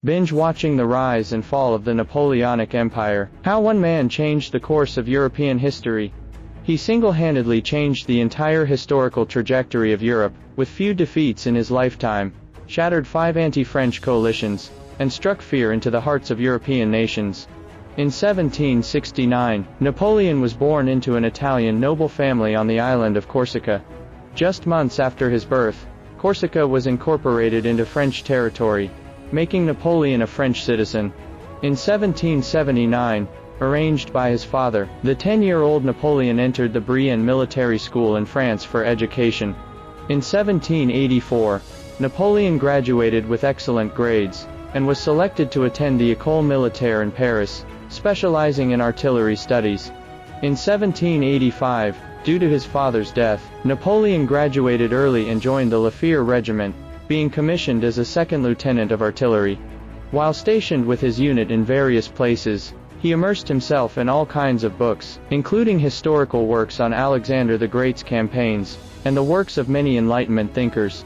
Binge watching the rise and fall of the Napoleonic Empire. How one man changed the course of European history. He single-handedly changed the entire historical trajectory of Europe, with few defeats in his lifetime, shattered 5 anti-French coalitions, and struck fear into the hearts of European nations. In 1769, Napoleon was born into an Italian noble family on the island of Corsica. Just months after his birth, Corsica was incorporated into French territory, making Napoleon a French citizen. In 1779, arranged by his father, the 10-year-old Napoleon entered the Brienne Military School in France for education. In 1784, Napoleon graduated with excellent grades, and was selected to attend the École Militaire in Paris, specializing in artillery studies. In 1785, due to his father's death, Napoleon graduated early and joined the Fère regiment, being commissioned as a second lieutenant of artillery. While stationed with his unit in various places, he immersed himself in all kinds of books, including historical works on Alexander the Great's campaigns, and the works of many Enlightenment thinkers.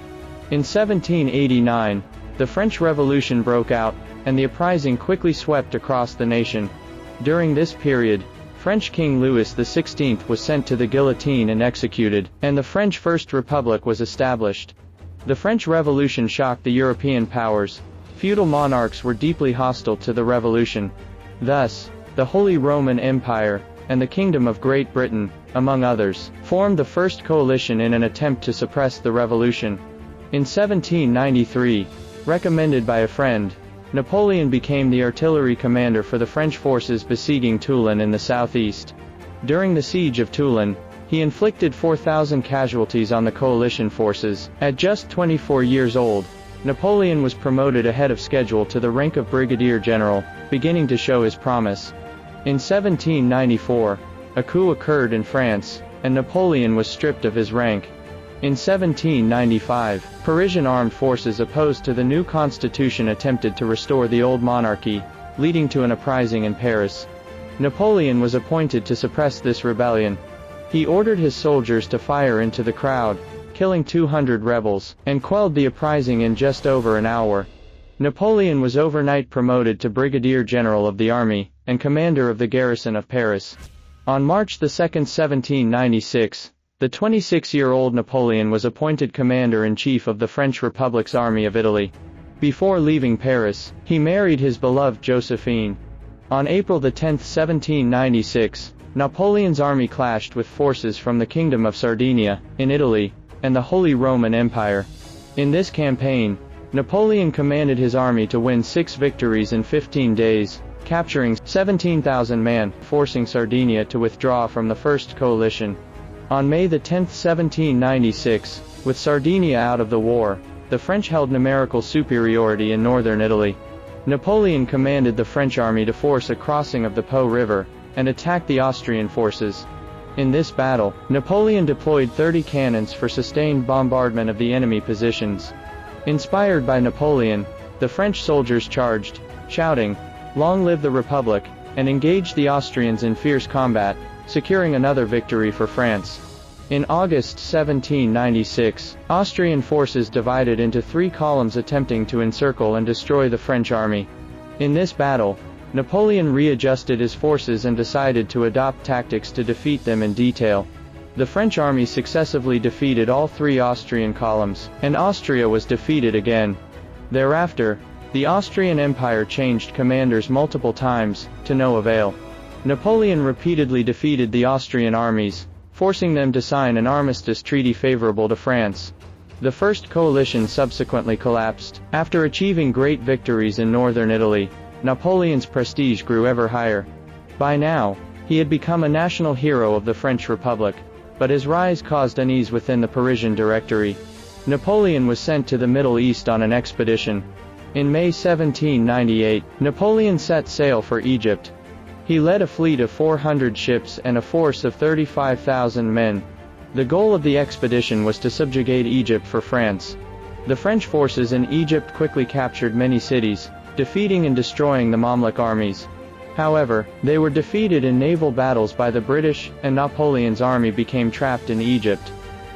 In 1789, the French Revolution broke out, and the uprising quickly swept across the nation. During this period, French King Louis XVI was sent to the guillotine and executed, and the French First Republic was established. The French Revolution shocked the European powers. Feudal monarchs were deeply hostile to the revolution. Thus, the Holy Roman Empire, and the Kingdom of Great Britain, among others, formed the first coalition in an attempt to suppress the revolution. In 1793, recommended by a friend, Napoleon became the artillery commander for the French forces besieging Toulon in the southeast. During the siege of Toulon, he inflicted 4,000 casualties on the coalition forces. At just 24 years old, Napoleon was promoted ahead of schedule to the rank of brigadier general, beginning to show his promise. In 1794, a coup occurred in France, and Napoleon was stripped of his rank. In 1795, Parisian armed forces opposed to the new constitution attempted to restore the old monarchy, leading to an uprising in Paris. Napoleon was appointed to suppress this rebellion. He ordered his soldiers to fire into the crowd, killing 200 rebels, and quelled the uprising in just over an hour. Napoleon was overnight promoted to brigadier general of the army, and commander of the garrison of Paris. On March 2, 1796, the 26-year-old Napoleon was appointed commander-in-chief of the French Republic's Army of Italy. Before leaving Paris, he married his beloved Josephine. On April 10, 1796, Napoleon's army clashed with forces from the Kingdom of Sardinia, in Italy, and the Holy Roman Empire. In this campaign, Napoleon commanded his army to win 6 victories in 15 days, capturing 17,000 men, forcing Sardinia to withdraw from the First Coalition. On May 10, 1796, with Sardinia out of the war, the French held numerical superiority in northern Italy. Napoleon commanded the French army to force a crossing of the Po River, and attack the Austrian forces. In this battle, Napoleon deployed 30 cannons for sustained bombardment of the enemy positions. Inspired by Napoleon, the French soldiers charged, shouting, "Long live the Republic," and engaged the Austrians in fierce combat, securing another victory for France. In August 1796, Austrian forces divided into 3 columns attempting to encircle and destroy the French army. In this battle, Napoleon readjusted his forces and decided to adopt tactics to defeat them in detail. The French army successively defeated all 3 Austrian columns, and Austria was defeated again. Thereafter, the Austrian Empire changed commanders multiple times, to no avail. Napoleon repeatedly defeated the Austrian armies, forcing them to sign an armistice treaty favorable to France. The First Coalition subsequently collapsed. After achieving great victories in northern Italy, Napoleon's prestige grew ever higher. By now, he had become a national hero of the French Republic, but his rise caused unease within the Parisian Directory. Napoleon was sent to the Middle East on an expedition. In May 1798, Napoleon set sail for Egypt. He led a fleet of 400 ships and a force of 35,000 men. The goal of the expedition was to subjugate Egypt for France. The French forces in Egypt quickly captured many cities, defeating and destroying the Mamluk armies. However, they were defeated in naval battles by the British, and Napoleon's army became trapped in Egypt.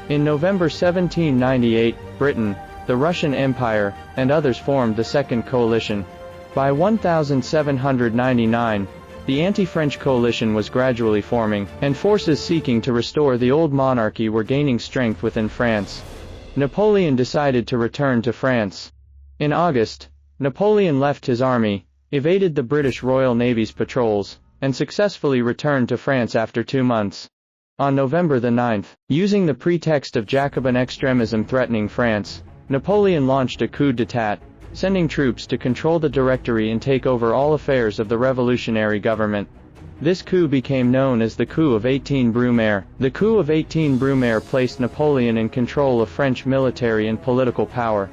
In November 1798, Britain, the Russian Empire, and others formed the Second Coalition. By 1799, the anti-French coalition was gradually forming, and forces seeking to restore the old monarchy were gaining strength within France. Napoleon decided to return to France. In August, Napoleon left his army, evaded the British Royal Navy's patrols, and successfully returned to France after 2 months. On November 9, using the pretext of Jacobin extremism threatening France, Napoleon launched a coup d'état, sending troops to control the Directory and take over all affairs of the revolutionary government. This coup became known as the Coup of 18 Brumaire. The Coup of 18 Brumaire placed Napoleon in control of French military and political power.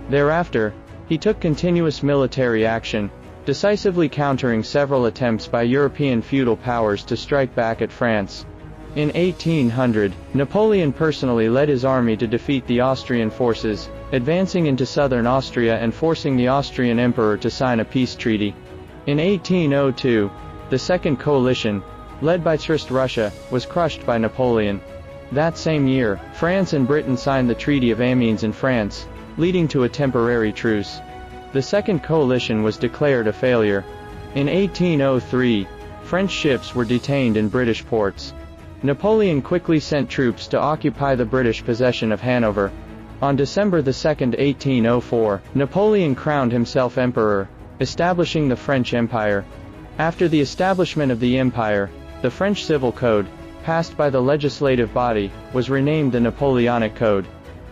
Thereafter, he took continuous military action, decisively countering several attempts by European feudal powers to strike back at France. In 1800, Napoleon personally led his army to defeat the Austrian forces, advancing into southern Austria and forcing the Austrian emperor to sign a peace treaty. In 1802, the Second Coalition, led by Russia, was crushed by Napoleon. That same year, France and Britain signed the Treaty of Amiens in France, leading to a temporary truce. The Second Coalition was declared a failure. In 1803, French ships were detained in British ports. Napoleon quickly sent troops to occupy the British possession of Hanover. On December 2, 1804, Napoleon crowned himself emperor, establishing the French Empire. After the establishment of the empire, the French Civil Code, passed by the legislative body, was renamed the Napoleonic Code.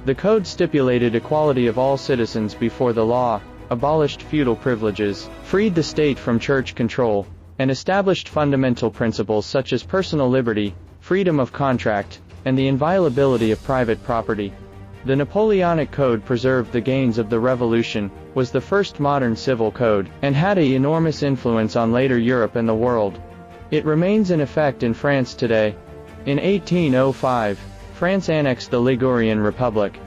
The code stipulated equality of all citizens before the law, abolished feudal privileges, freed the state from church control, and established fundamental principles such as personal liberty, freedom of contract, and the inviolability of private property. The Napoleonic Code preserved the gains of the Revolution, was the first modern civil code, and had an enormous influence on later Europe and the world. It remains in effect in France today. In 1805, France annexed the Ligurian Republic.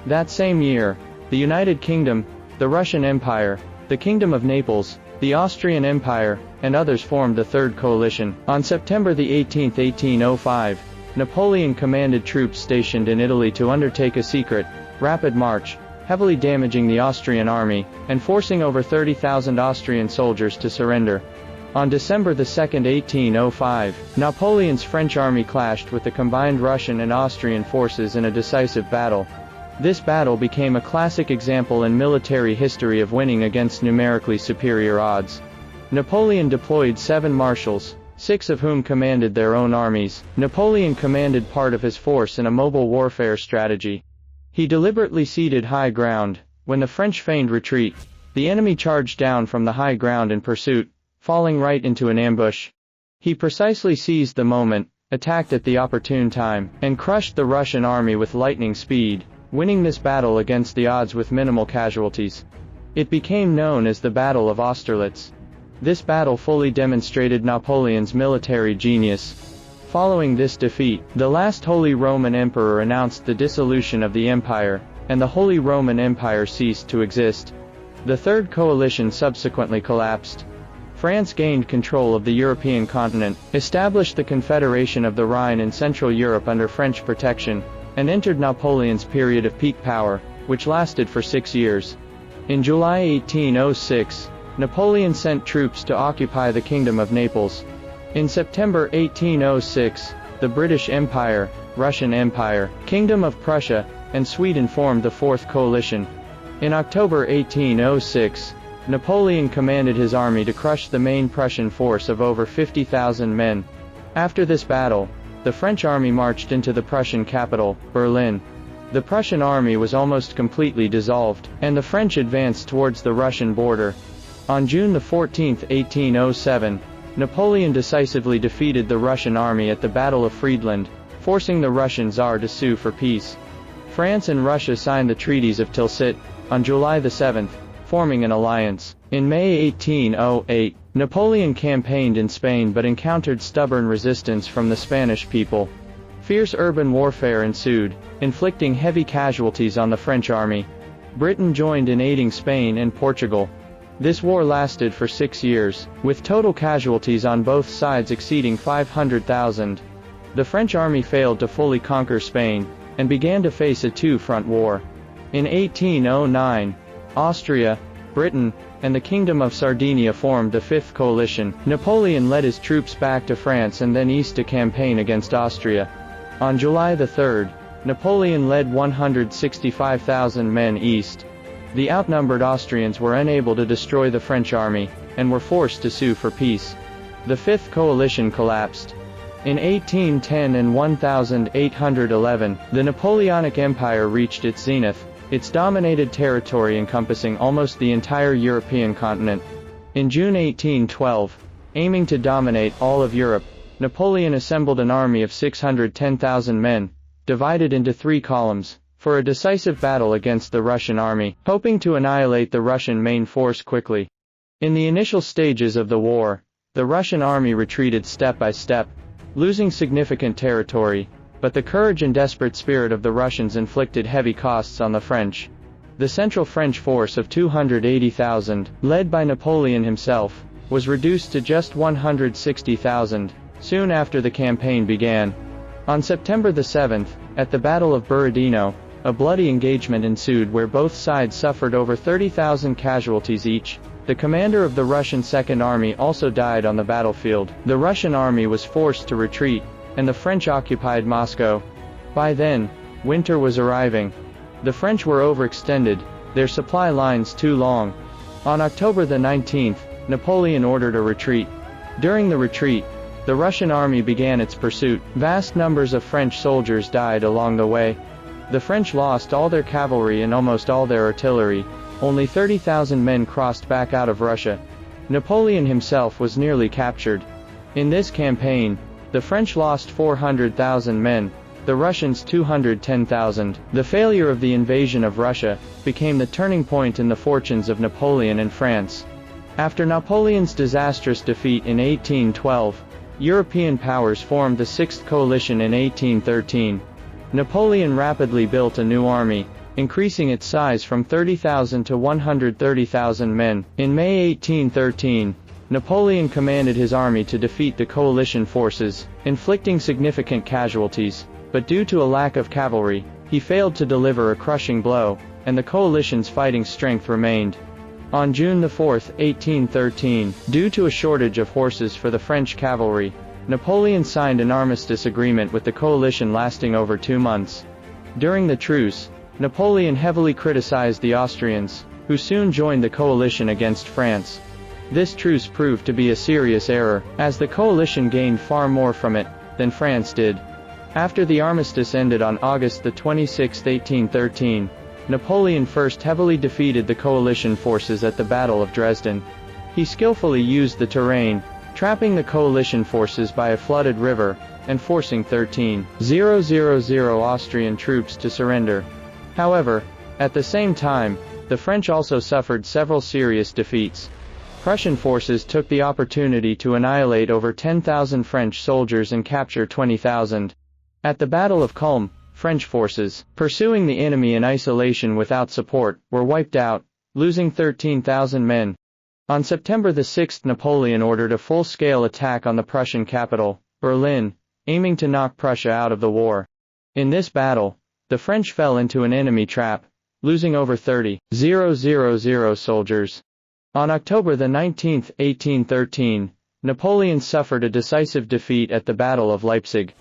That same year, the United Kingdom, the Russian Empire, the Kingdom of Naples, the Austrian Empire, and others formed the Third Coalition. On September 18, 1805, Napoleon commanded troops stationed in Italy to undertake a secret, rapid march, heavily damaging the Austrian army, and forcing over 30,000 Austrian soldiers to surrender. On December 2, 1805, Napoleon's French army clashed with the combined Russian and Austrian forces in a decisive battle. This battle became a classic example in military history of winning against numerically superior odds. Napoleon deployed 7 marshals, 6 of whom commanded their own armies. Napoleon commanded part of his force in a mobile warfare strategy. He deliberately ceded high ground. When the French feigned retreat, the enemy charged down from the high ground in pursuit, falling right into an ambush. He precisely seized the moment, attacked at the opportune time, and crushed the Russian army with lightning speed, winning this battle against the odds with minimal casualties. It became known as the Battle of Austerlitz. This battle fully demonstrated Napoleon's military genius. Following this defeat, the last Holy Roman Emperor announced the dissolution of the empire, and the Holy Roman Empire ceased to exist. The Third Coalition subsequently collapsed. France gained control of the European continent, established the Confederation of the Rhine in Central Europe under French protection, and entered Napoleon's period of peak power, which lasted for 6 years. In July 1806, Napoleon sent troops to occupy the Kingdom of Naples. In September 1806, the British Empire, Russian Empire, Kingdom of Prussia, and Sweden formed the Fourth Coalition. In October 1806, Napoleon commanded his army to crush the main Prussian force of over 50,000 men. After this battle, the French army marched into the Prussian capital, Berlin. The Prussian army was almost completely dissolved, and the French advanced towards the Russian border. On June 14, 1807, Napoleon decisively defeated the Russian army at the Battle of Friedland, forcing the Russian Tsar to sue for peace. France and Russia signed the treaties of Tilsit on July 7, forming an alliance. In May 1808, Napoleon campaigned in Spain but encountered stubborn resistance from the Spanish people. Fierce urban warfare ensued, inflicting heavy casualties on the French army. Britain joined in aiding Spain and Portugal. This war lasted for 6 years, with total casualties on both sides exceeding 500,000. The French army failed to fully conquer Spain, and began to face a two-front war. In 1809, Austria, Britain, and the Kingdom of Sardinia formed the Fifth Coalition. Napoleon led his troops back to France and then east to campaign against Austria. On July 3, Napoleon led 165,000 men east. The outnumbered Austrians were unable to destroy the French army, and were forced to sue for peace. The Fifth Coalition collapsed. In 1810 and 1811, the Napoleonic Empire reached its zenith. Its dominated territory encompassing almost the entire European continent. In June 1812, aiming to dominate all of Europe, Napoleon assembled an army of 610,000 men, divided into 3 columns, for a decisive battle against the Russian army, hoping to annihilate the Russian main force quickly. In the initial stages of the war, the Russian army retreated step by step, losing significant territory, but the courage and desperate spirit of the Russians inflicted heavy costs on the French. The central French force of 280,000, led by Napoleon himself, was reduced to just 160,000, soon after the campaign began. On September 7, at the Battle of Borodino, a bloody engagement ensued where both sides suffered over 30,000 casualties each. The commander of the Russian Second Army also died on the battlefield. The Russian army was forced to retreat, and the French occupied Moscow. By then, winter was arriving. The French were overextended, their supply lines too long. On October 19, Napoleon ordered a retreat. During the retreat, the Russian army began its pursuit. Vast numbers of French soldiers died along the way. The French lost all their cavalry and almost all their artillery. Only 30,000 men crossed back out of Russia. Napoleon himself was nearly captured. In this campaign, the French lost 400,000 men, the Russians 210,000. The failure of the invasion of Russia became the turning point in the fortunes of Napoleon and France. After Napoleon's disastrous defeat in 1812, European powers formed the Sixth Coalition in 1813. Napoleon rapidly built a new army, increasing its size from 30,000 to 130,000 men. In May 1813, Napoleon commanded his army to defeat the coalition forces, inflicting significant casualties, but due to a lack of cavalry, he failed to deliver a crushing blow, and the coalition's fighting strength remained. On June 4, 1813, due to a shortage of horses for the French cavalry, Napoleon signed an armistice agreement with the coalition lasting over 2 months. During the truce, Napoleon heavily criticized the Austrians, who soon joined the coalition against France. This truce proved to be a serious error, as the coalition gained far more from it than France did. After the armistice ended on August 26, 1813, Napoleon first heavily defeated the coalition forces at the Battle of Dresden. He skillfully used the terrain, trapping the coalition forces by a flooded river, and forcing 13,000 Austrian troops to surrender. However, at the same time, the French also suffered several serious defeats. Prussian forces took the opportunity to annihilate over 10,000 French soldiers and capture 20,000. At the Battle of Culm, French forces, pursuing the enemy in isolation without support, were wiped out, losing 13,000 men. On September 6, Napoleon ordered a full-scale attack on the Prussian capital, Berlin, aiming to knock Prussia out of the war. In this battle, the French fell into an enemy trap, losing over 30,000 soldiers. On October 19, 1813, Napoleon suffered a decisive defeat at the Battle of Leipzig.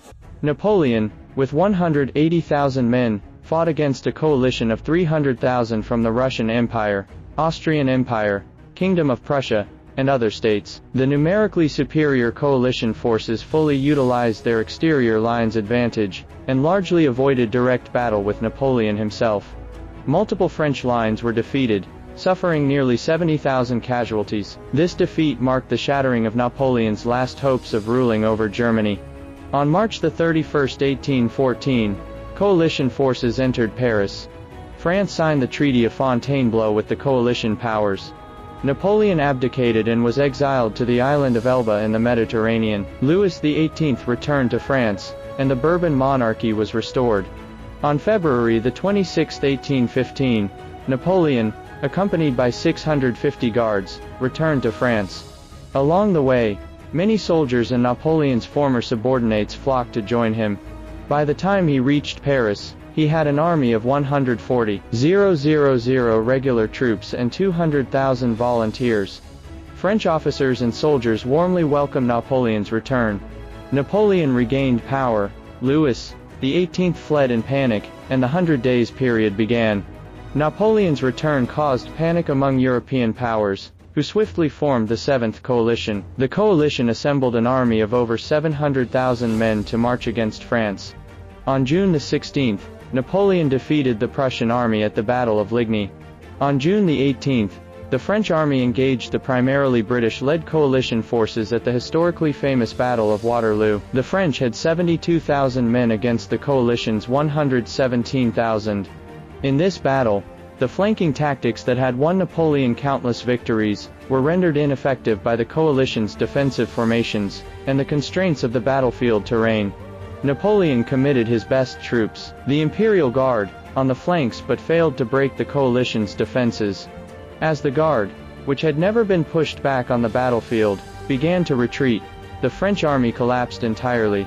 Napoleon, with 180,000 men, fought against a coalition of 300,000 from the Russian Empire, Austrian Empire, Kingdom of Prussia, and other states. The numerically superior coalition forces fully utilized their exterior lines advantage, and largely avoided direct battle with Napoleon himself. Multiple French lines were defeated, suffering nearly 70,000 casualties. This defeat marked the shattering of Napoleon's last hopes of ruling over Germany. On March 31, 1814, coalition forces entered Paris. France signed the Treaty of Fontainebleau with the coalition powers. Napoleon abdicated and was exiled to the island of Elba in the Mediterranean. Louis XVIII returned to France, and the Bourbon monarchy was restored. On February 26, 1815, Napoleon, accompanied by 650 guards, returned to France. Along the way, many soldiers and Napoleon's former subordinates flocked to join him. By the time he reached Paris, He had an army of 140,000 regular troops and 200,000 volunteers. French officers and soldiers warmly welcomed Napoleon's return. Napoleon regained power. Louis XVIII fled in panic, and the 100 Days period began. Napoleon's return caused panic among European powers, who swiftly formed the Seventh Coalition. The coalition assembled an army of over 700,000 men to march against France. On June 16, Napoleon defeated the Prussian army at the Battle of Ligny. On June 18, the French army engaged the primarily British-led coalition forces at the historically famous Battle of Waterloo. The French had 72,000 men against the coalition's 117,000. In this battle, the flanking tactics that had won Napoleon countless victories were rendered ineffective by the coalition's defensive formations and the constraints of the battlefield terrain. Napoleon committed his best troops, the Imperial Guard, on the flanks but failed to break the coalition's defenses. As the Guard, which had never been pushed back on the battlefield, began to retreat, the French army collapsed entirely.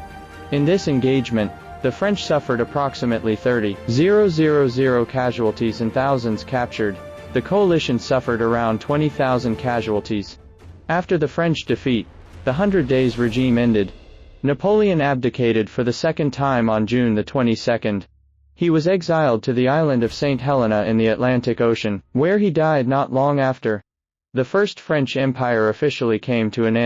In this engagement, the French suffered approximately 30,000 casualties and thousands captured. The coalition suffered around 20,000 casualties. After the French defeat, the 100 Days regime ended. Napoleon abdicated for the second time on June 22. He was exiled to the island of St. Helena in the Atlantic Ocean, where he died not long after. The First French Empire officially came to an end.